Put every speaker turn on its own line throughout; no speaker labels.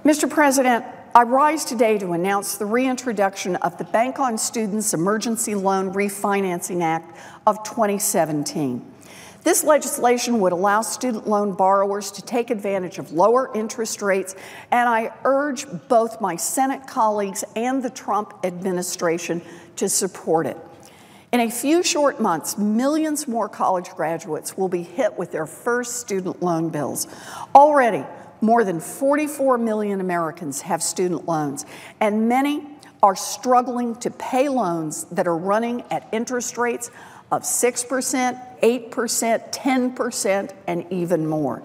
Mr. President, I rise today to announce the reintroduction of the Bank on Students Emergency Loan Refinancing Act of 2017. This legislation would allow student loan borrowers to take advantage of lower interest rates, and I urge both my Senate colleagues and the Trump administration to support it. In a few short months, millions more college graduates will be hit with their first student loan bills. Already, more than 44 million Americans have student loans, and many are struggling to pay loans that are running at interest rates of 6%, 8%, 10%, and even more.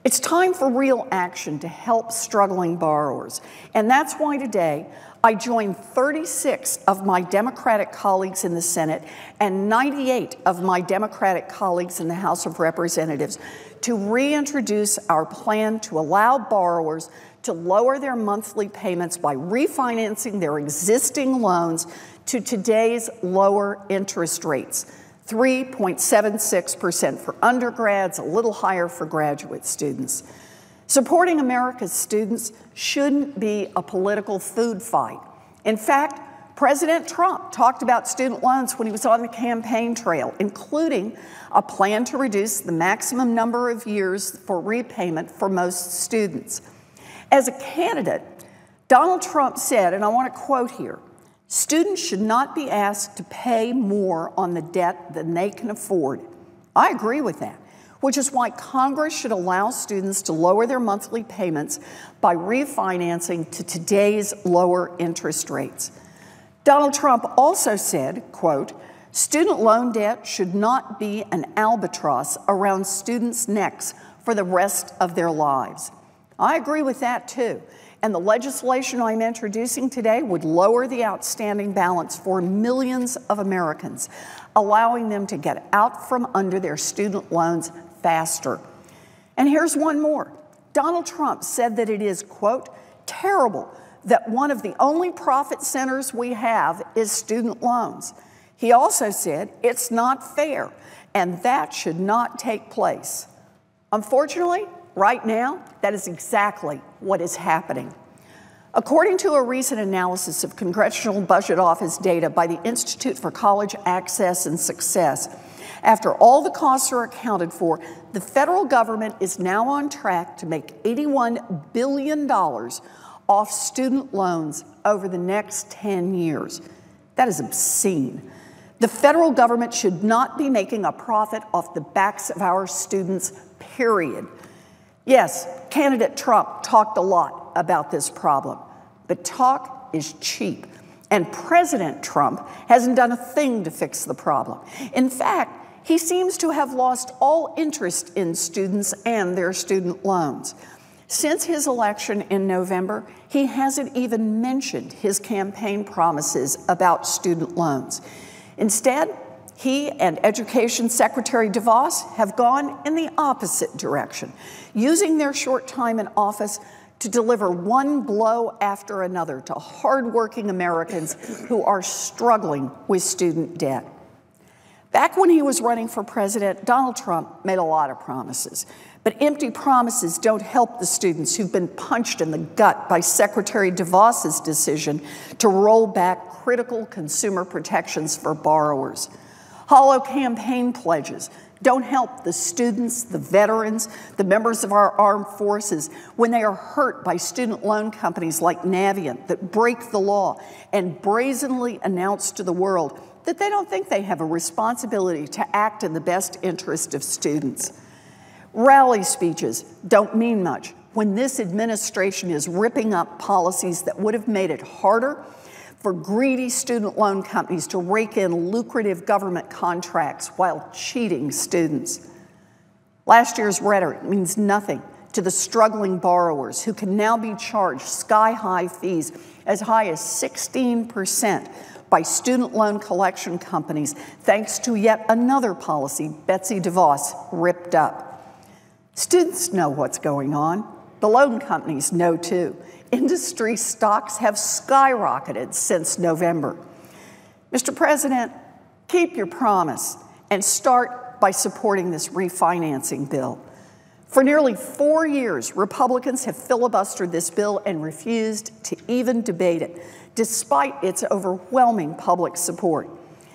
It's time for real action to help struggling borrowers, and that's why today I joined 36 of my Democratic colleagues in the Senate and 98 of my Democratic colleagues in the House of Representatives to reintroduce our plan to allow borrowers to lower their monthly payments by refinancing their existing loans to today's lower interest rates, 3.76% for undergrads, a little higher for graduate students. Supporting America's students shouldn't be a political food fight. In fact, President Trump talked about student loans when he was on the campaign trail, including a plan to reduce the maximum number of years for repayment for most students. As a candidate, Donald Trump said, and I want to quote here, "Students should not be asked to pay more on the debt than they can afford." I agree with that, which is why Congress should allow students to lower their monthly payments by refinancing to today's lower interest rates. Donald Trump also said, quote, "Student loan debt should not be an albatross around students' necks for the rest of their lives." I agree with that too. And the legislation I'm introducing today would lower the outstanding balance for millions of Americans, allowing them to get out from under their student loans faster. And here's one more. Donald Trump said that it is, quote, "terrible that one of the only profit centers we have is student loans." He also said it's not fair, and that should not take place. Unfortunately, right now, that is exactly what is happening. According to a recent analysis of Congressional Budget Office data by the Institute for College Access and Success, after all the costs are accounted for, the federal government is now on track to make $81 billion off student loans over the next 10 years. That is obscene. The federal government should not be making a profit off the backs of our students, period. Yes, candidate Trump talked a lot about this problem, but talk is cheap. And President Trump hasn't done a thing to fix the problem. In fact, he seems to have lost all interest in students and their student loans. Since his election in November, he hasn't even mentioned his campaign promises about student loans. Instead, he and Education Secretary DeVos have gone in the opposite direction, using their short time in office to deliver one blow after another to hardworking Americans who are struggling with student debt. Back when he was running for president, Donald Trump made a lot of promises. But empty promises don't help the students who've been punched in the gut by Secretary DeVos's decision to roll back critical consumer protections for borrowers. Hollow campaign pledges don't help the students, the veterans, the members of our armed forces when they are hurt by student loan companies like Navient that break the law and brazenly announce to the world that they don't think they have a responsibility to act in the best interest of students. Rally speeches don't mean much when this administration is ripping up policies that would have made it harder for greedy student loan companies to rake in lucrative government contracts while cheating students. Last year's rhetoric means nothing to the struggling borrowers who can now be charged sky-high fees as high as 16% by student loan collection companies, thanks to yet another policy Betsy DeVos ripped up. Students know what's going on. The loan companies know too. Industry stocks have skyrocketed since November. Mr. President, keep your promise and start by supporting this refinancing bill. For nearly 4 years, Republicans have filibustered this bill and refused to even debate it, despite its overwhelming public support.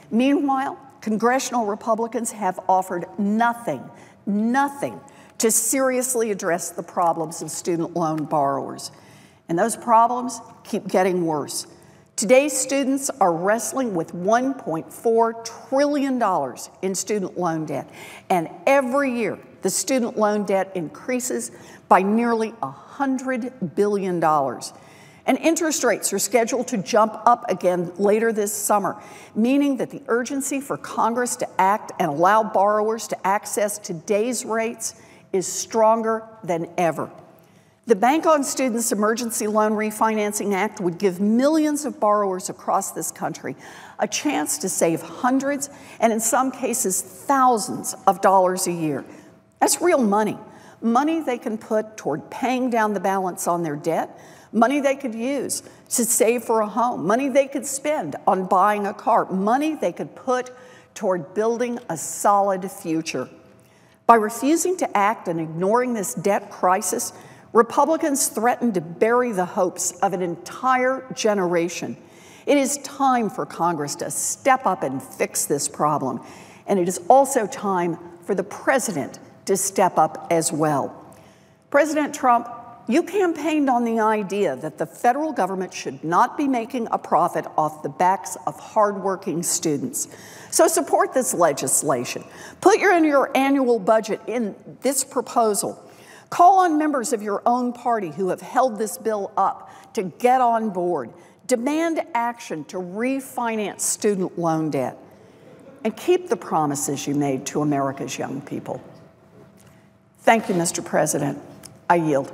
Meanwhile, congressional Republicans have offered nothing to seriously address the problems of student loan borrowers. And those problems keep getting worse. Today's students are wrestling with $1.4 trillion in student loan debt. And every year, the student loan debt increases by nearly $100 billion. And interest rates are scheduled to jump up again later this summer, meaning that the urgency for Congress to act and allow borrowers to access today's rates is stronger than ever. The Bank on Students Emergency Loan Refinancing Act would give millions of borrowers across this country a chance to save hundreds and in some cases thousands of dollars a year. That's real money. Money they can put toward paying down the balance on their debt, money they could use to save for a home, money they could spend on buying a car, money they could put toward building a solid future. By refusing to act and ignoring this debt crisis, Republicans threaten to bury the hopes of an entire generation. It is time for Congress to step up and fix this problem. And it is also time for the president to step up as well. President Trump, you campaigned on the idea that the federal government should not be making a profit off the backs of hardworking students. So support this legislation. Put in your annual budget in this proposal. Call on members of your own party who have held this bill up to get on board. Demand action to refinance student loan debt. And keep the promises you made to America's young people. Thank you, Mr. President. I yield.